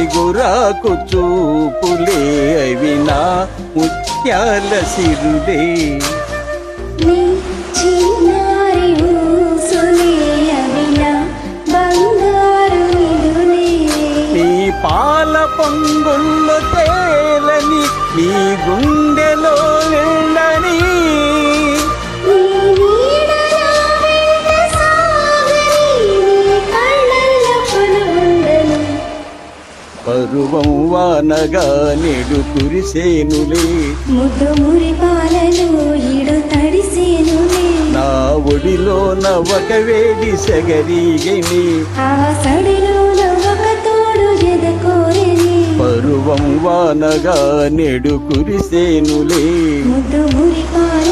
చిగురాకు చూపులే అవి నా ముత్యాల సిరులే. నీ చిన్నారి ఊసులే అవి నా బంగారు నిడులే. నీ పాల పొంగుల్లో తేలని నీ గుండెలో వెళ్ళని. నీ నీడ నా వెంట సాగని నీ కళ్ళల్లో కొలువుండని. పరువం వానగా నేడు కురిసేనులే. ముద్దు మురిపాలలో ఈడు తడిసేనులే. నా ఒడిలోన ఒక వేడి సెగరీగని. ఆ సడిలోన ఒక తోడు ఎదకోరని. పరువం వానగా నేడు కురిసేనులే. ముద్దు మురిపాల